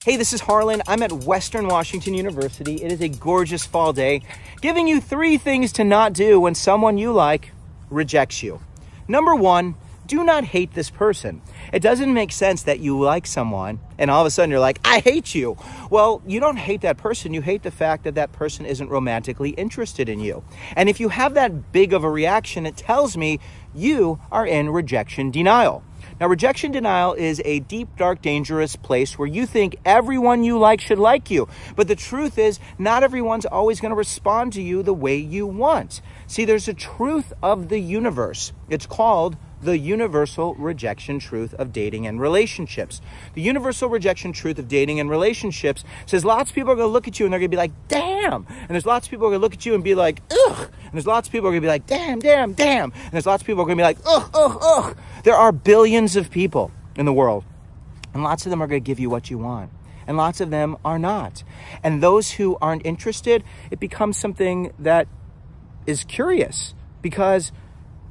Hey, this is Harlan. I'm at Western Washington University. It is a gorgeous fall day, giving you 3 things to not do when someone you like rejects you. Number 1, do not hate this person. It doesn't make sense that you like someone and all of a sudden you're like, I hate you. Well, you don't hate that person. You hate the fact that that person isn't romantically interested in you. And if you have that big of a reaction, it tells me you are in rejection denial. Now, rejection denial is a deep, dark, dangerous place where you think everyone you like should like you. But the truth is, not everyone's always going to respond to you the way you want. See, there's a truth of the universe. It's called the universal rejection truth of dating and relationships. The universal rejection truth of dating and relationships says lots of people are going to look at you and they're going to be like, damn. And there's lots of people who are going to look at you and be like, ugh. And there's lots of people who are going to be like, damn, damn, damn. And there's lots of people who are going to be like, ugh, ugh, ugh. There are billions of people in the world, and lots of them are going to give you what you want, and lots of them are not. And those who aren't interested, it becomes something that is curious because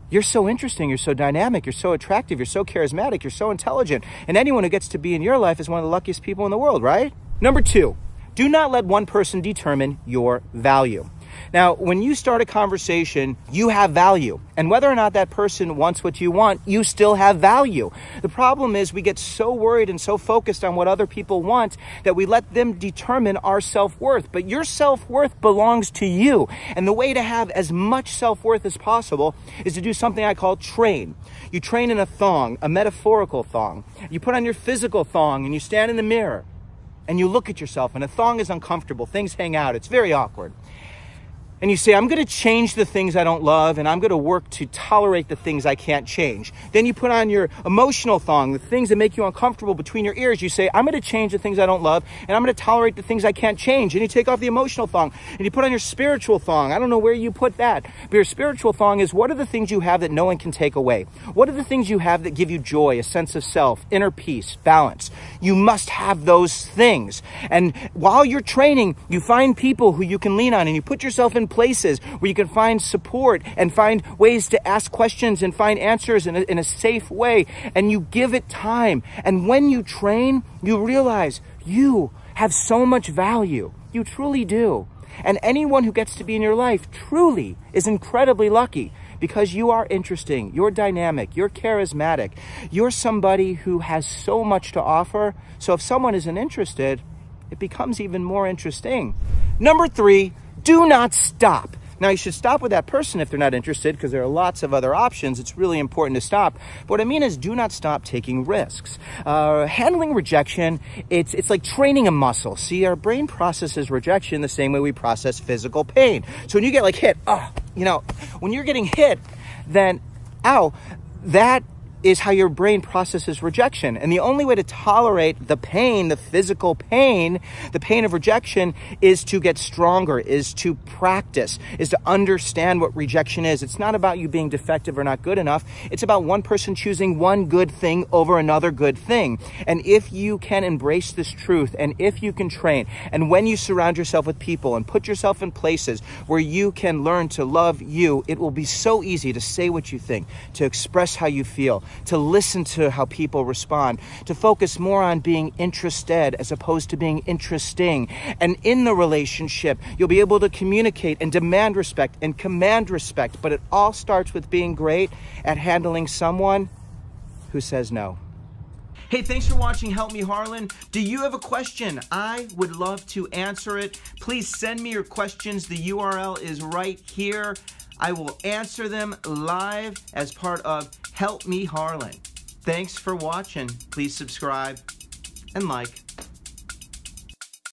you're so interesting, you're so dynamic, you're so attractive, you're so charismatic, you're so intelligent, and anyone who gets to be in your life is one of the luckiest people in the world, right? Number 2, do not let one person determine your value. Now, when you start a conversation, you have value. And whether or not that person wants what you want, you still have value. The problem is we get so worried and so focused on what other people want that we let them determine our self-worth. But your self-worth belongs to you. And the way to have as much self-worth as possible is to do something I call train. You train in a thong, a metaphorical thong. You put on your physical thong and you stand in the mirror and you look at yourself, and a thong is uncomfortable. Things hang out. It's very awkward. And you say, I'm going to change the things I don't love, and I'm going to work to tolerate the things I can't change. Then you put on your emotional thong, the things that make you uncomfortable between your ears. You say, I'm going to change the things I don't love, and I'm going to tolerate the things I can't change. And you take off the emotional thong, and you put on your spiritual thong. I don't know where you put that. But your spiritual thong is, what are the things you have that no one can take away? What are the things you have that give you joy, a sense of self, inner peace, balance? You must have those things. And while you're training, you find people who you can lean on, and you put yourself in places where you can find support and find ways to ask questions and find answers in a safe way, and you give it time. And when you train, you realize you have so much value. You truly do. And anyone who gets to be in your life truly is incredibly lucky, because you are interesting, you're dynamic, you're charismatic, you're somebody who has so much to offer. So if someone isn't interested, it becomes even more interesting. Number 3, do not stop. Now, you should stop with that person if they're not interested, because there are lots of other options. It's really important to stop. But what I mean is, do not stop taking risks. Handling rejection, it's like training a muscle. See, our brain processes rejection the same way we process physical pain. So when you get like hit, when you're getting hit, then, ow, that is how your brain processes rejection. And the only way to tolerate the pain, the physical pain, the pain of rejection, is to get stronger, is to practice, is to understand what rejection is. It's not about you being defective or not good enough. It's about one person choosing one good thing over another good thing. And if you can embrace this truth, and if you can train, and when you surround yourself with people and put yourself in places where you can learn to love you, it will be so easy to say what you think, to express how you feel, to listen to how people respond, to focus more on being interested as opposed to being interesting. And in the relationship, you'll be able to communicate and demand respect and command respect. But it all starts with being great at handling someone who says no. Hey, thanks for watching Help Me Harlan. Do you have a question? I would love to answer it. Please send me your questions. The URL is right here. I will answer them live as part of Help Me Harlan. Thanks for watching. Please subscribe and like.